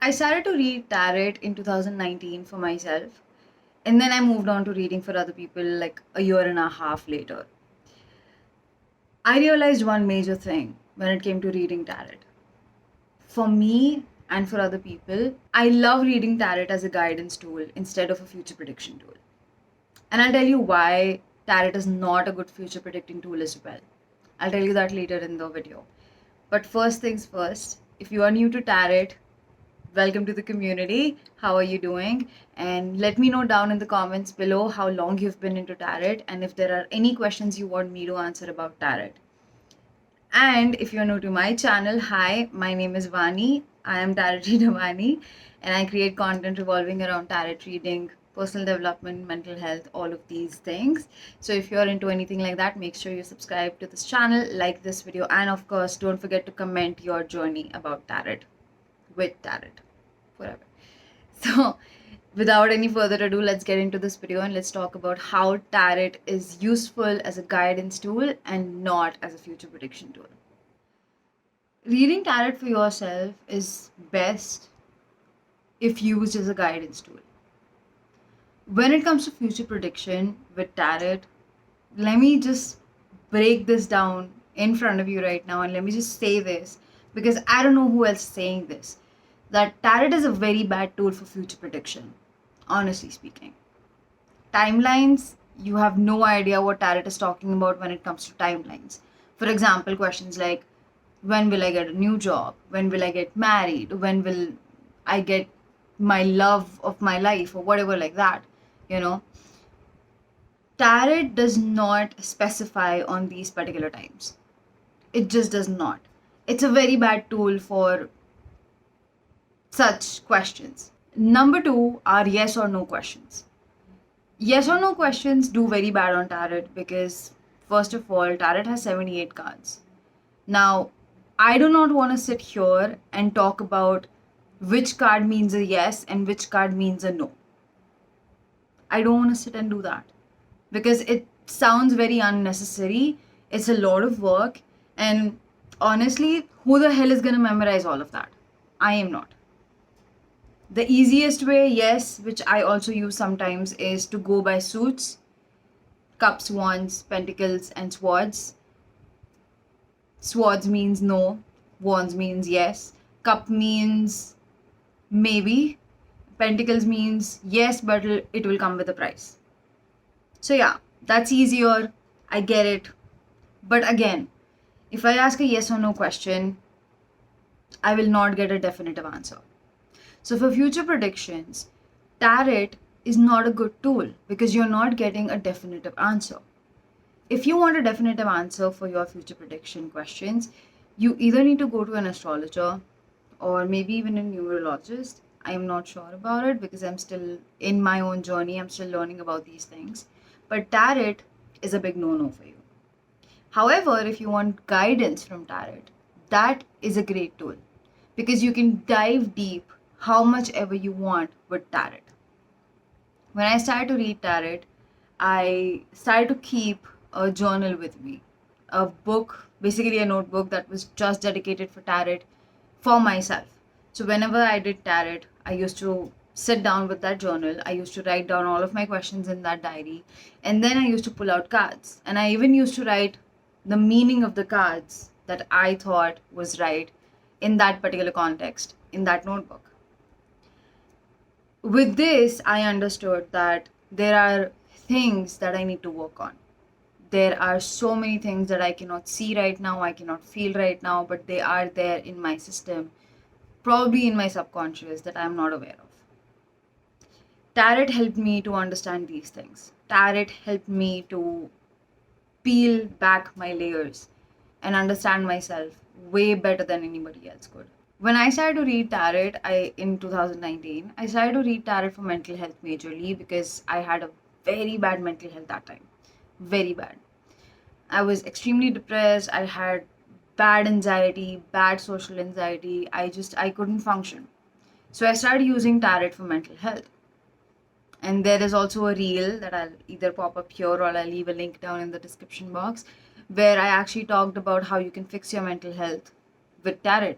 I started to read tarot in 2019 for myself, and then I moved on to reading for other people like a year and a half later. I realized one major thing when it came to reading tarot. For me and for other people, I love reading tarot as a guidance tool instead of a future prediction tool. And I'll tell you why tarot is not a good future predicting tool as well. I'll tell you that later in the video. But first things first, if you are new to tarot, welcome to the community. How are you doing? And let me know down in the comments below how long you've been into tarot and if there are any questions you want me to answer about tarot. And if you're new to my channel, hi, my name is Vani. I am Tarot Reader Vani, and I create content revolving around tarot reading, personal development, mental health, all of these things. So if you're into anything like that, make sure you subscribe to this channel, like this video, and of course, don't forget to comment your journey about tarot, with tarot, forever. So without any further ado, let's get into this video and let's talk about how tarot is useful as a guidance tool and not as a future prediction tool. Reading tarot for yourself is best if used as a guidance tool. When it comes to future prediction with tarot, let me just break this down in front of you right now and let me just say this because I don't know who else is saying this. That tarot is a very bad tool for future prediction, honestly speaking. Timelines, you have no idea what tarot is talking about when it comes to timelines. For example, questions like, when will I get a new job? When will I get married? When will I get my love of my life or whatever like that, you know? Tarot does not specify on these particular times. It just does not. It's a very bad tool for such questions. Number two are yes or no questions. Yes or no questions do very bad on tarot because, first of all, tarot has 78 cards. Now, I do not want to sit here and talk about which card means a yes and which card means a no. I don't want to sit and do that because it sounds very unnecessary. It's a lot of work, and honestly, who the hell is going to memorize all of that? I am not. The easiest way, yes, which I also use sometimes, is to go by suits: cups, wands, pentacles, and swords. Swords means no, wands means yes, cup means maybe, pentacles means yes, but it will come with a price. So yeah, that's easier, I get it. But again, if I ask a yes or no question, I will not get a definitive answer. So for future predictions, tarot is not a good tool because you're not getting a definitive answer. If you want a definitive answer for your future prediction questions, you either need to go to an astrologer or maybe even a numerologist. I am not sure about it because I'm still in my own journey. I'm still learning about these things. But tarot is a big no-no for you. However, if you want guidance from tarot, that is a great tool because you can dive deep how much ever you want with tarot. When I started to read tarot, I started to keep a journal with me, a book, basically a notebook that was just dedicated for tarot for myself. So whenever I did tarot, I used to sit down with that journal. I used to write down all of my questions in that diary, and then I used to pull out cards. And I even used to write the meaning of the cards that I thought was right in that particular context, in that notebook. With this, I understood that there are things that I need to work on. There are so many things that I cannot see right now, I cannot feel right now, but they are there in my system, probably in my subconscious, that I'm not aware of. Tarot helped me to understand these things. Tarot helped me to peel back my layers and understand myself way better than anybody else could. When I started to read tarot in 2019, I started to read tarot for mental health majorly because I had a very bad mental health that time. Very bad. I was extremely depressed. I had bad anxiety, bad social anxiety. I couldn't function. So I started using tarot for mental health. And there is also a reel that I'll either pop up here or I'll leave a link down in the description box where I actually talked about how you can fix your mental health with tarot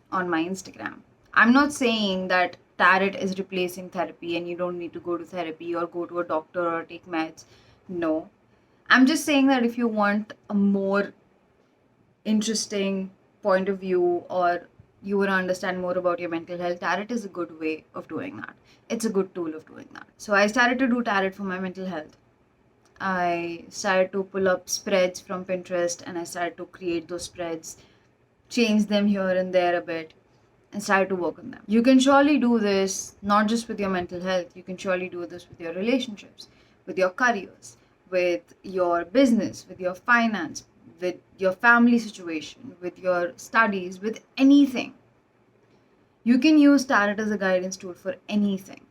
on my Instagram. I'm not saying that tarot is replacing therapy and you don't need to go to therapy or go to a doctor or take meds. No. I'm just saying that if you want a more interesting point of view, or you want to understand more about your mental health, tarot is a good way of doing that. It's a good tool of doing that. So I started to do tarot for my mental health. I started to pull up spreads from Pinterest and I started to create those spreads, change them here and there a bit, and started to work on them. You can surely do this not just with your mental health, you can surely do this with your relationships, with your careers, with your business, with your finance, with your family situation, with your studies, with anything. You can use tarot as a guidance tool for anything.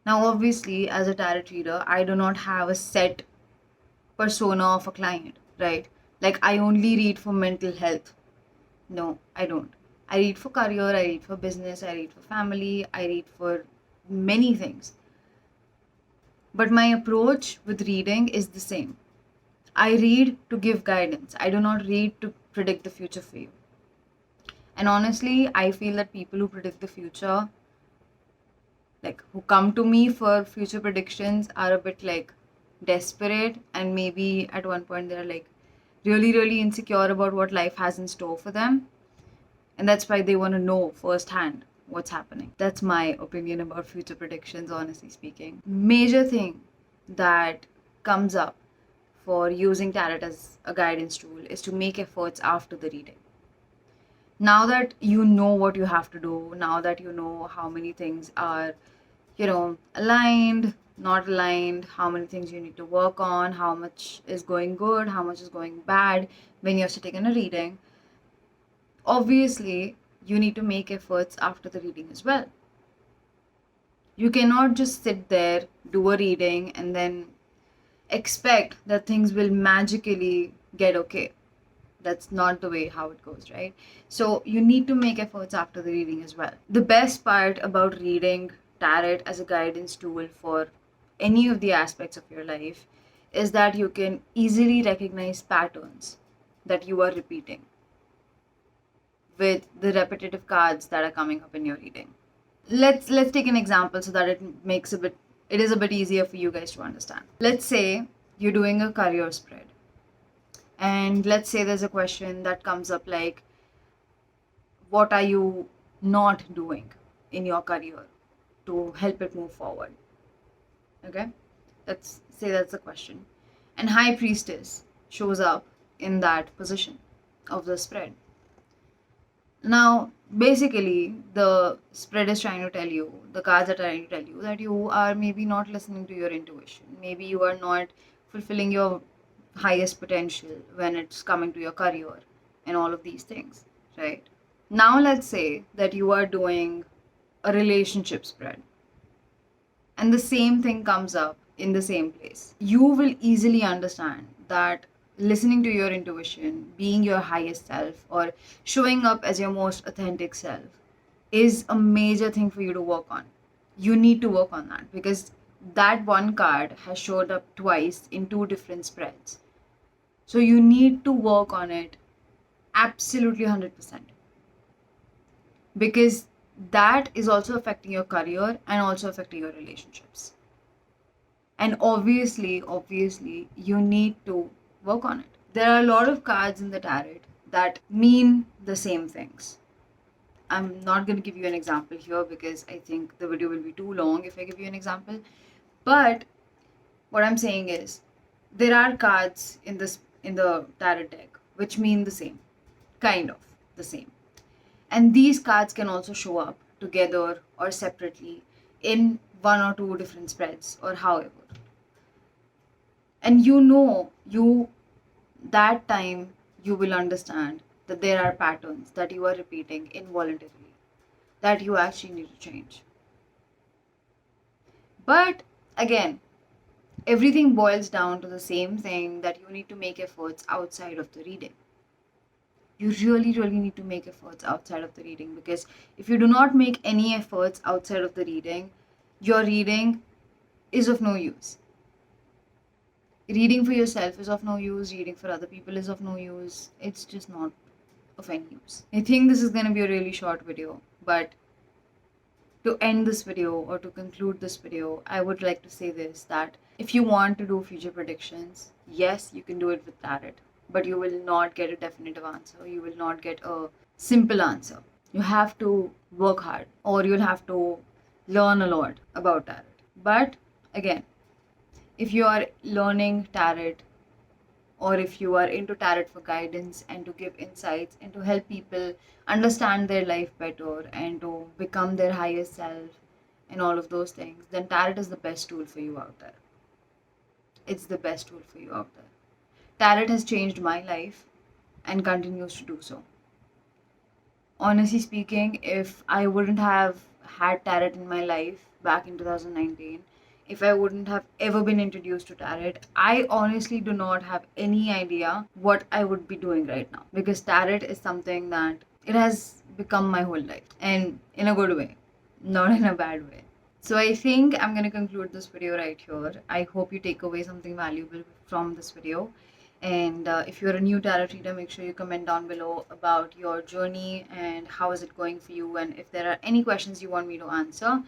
Now, obviously, as a tarot reader, I do not have a set persona of a client, right? Like, I only read for mental health. No, I don't. I read for career, I read for business, I read for family, I read for many things. But my approach with reading is the same. I read to give guidance. I do not read to predict the future for you. And honestly, I feel that people who predict the future, like who come to me for future predictions, are a bit like desperate, and maybe at one point they're like really, really insecure about what life has in store for them. And that's why they want to know firsthand what's happening. That's my opinion about future predictions, honestly speaking. Major thing that comes up for using tarot as a guidance tool is to make efforts after the reading. Now that you know what you have to do, now that you know how many things are, aligned, not aligned, how many things you need to work on, how much is going good, how much is going bad when you're sitting in a reading, obviously you need to make efforts after the reading as well. You cannot just sit there, do a reading, and then expect that things will magically get okay. That's not the way how it goes, right? So you need to make efforts after the reading as well. The best part about reading tarot as a guidance tool for any of the aspects of your life is that you can easily recognize patterns that you are repeating with the repetitive cards that are coming up in your reading. Let's take an example so that it is a bit easier for you guys to understand. Let's say you're doing a career spread, and let's say there's a question that comes up like, what are you not doing in your career to help it move forward? Okay, let's say that's the question, and High Priestess shows up in that position of the spread. Now, basically, the spread is trying to tell you, the cards are trying to tell you that you are maybe not listening to your intuition. Maybe you are not fulfilling your highest potential when it's coming to your career and all of these things, right? Now, let's say that you are doing a relationship spread and the same thing comes up in the same place. You will easily understand that listening to your intuition, being your highest self, or showing up as your most authentic self is a major thing for you to work on. You need to work on that because that one card has showed up twice in two different spreads. So you need to work on it absolutely 100% because that is also affecting your career and also affecting your relationships. And obviously, you need to work on it. There are a lot of cards in the tarot that mean the same things. I'm not going to give you an example here because I think the video will be too long if I give you an example. But what I'm saying is there are cards in the tarot deck which mean the same, kind of the same. And these cards can also show up together or separately in one or two different spreads or however. And that time you will understand that there are patterns that you are repeating involuntarily that you actually need to change. But again, everything boils down to the same thing, that you need to make efforts outside of the reading. You really, really need to make efforts outside of the reading, because if you do not make any efforts outside of the reading, your reading is of no use. Reading for yourself is of no use. Reading for other people is of no use. It's just not of any use. I think this is going to be a really short video, But to end this video or to conclude this video, I would like to say this, that if you want to do future predictions, yes, you can do it with tarot, but you will not get a definitive answer. You will not get a simple answer. You have to work hard, or you'll have to learn a lot about tarot. But again, if you are learning tarot, or if you are into tarot for guidance and to give insights and to help people understand their life better and to become their highest self and all of those things, then tarot is the best tool for you out there. It's the best tool for you out there. Tarot has changed my life and continues to do so. Honestly speaking, if I wouldn't have had tarot in my life back in 2019, if I wouldn't have ever been introduced to tarot, I honestly do not have any idea what I would be doing right now. Because tarot is something that it has become my whole life, and in a good way, not in a bad way. So I think I'm going to conclude this video right here. I hope you take away something valuable from this video. And if you're a new tarot reader, make sure you comment down below about your journey and how is it going for you, and if there are any questions you want me to answer.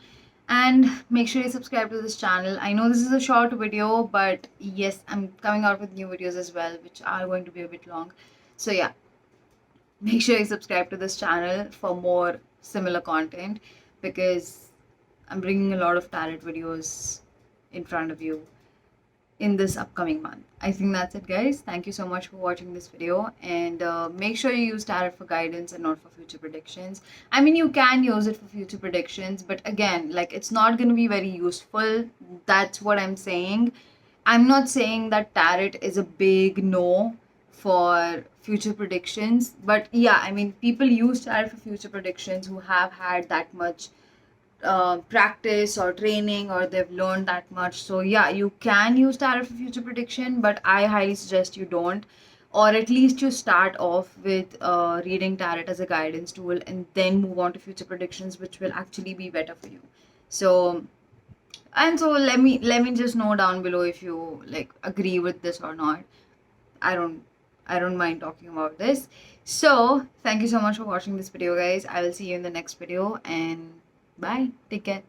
And make sure you subscribe to this channel. I know this is a short video, but yes, I'm coming out with new videos as well, which are going to be a bit long. So yeah, make sure you subscribe to this channel for more similar content, because I'm bringing a lot of tarot videos in front of you in this upcoming month. I think that's it, guys. Thank you so much for watching this video, and make sure you use tarot for guidance and not for future predictions. I mean, you can use it for future predictions, but again, like, it's not going to be very useful. That's what I'm saying. I'm not saying that tarot is a big no for future predictions, but yeah, I mean, people use tarot for future predictions who have had that much practice or training, or they've learned that much. So yeah, you can use tarot for future prediction, but I highly suggest you don't, or at least you start off with reading tarot as a guidance tool and then move on to future predictions, which will actually be better for you. So, and so let me just know down below if you like agree with this or not. I don't mind talking about this. So thank you so much for watching this video, guys. I will see you in the next video, and bye. Take care.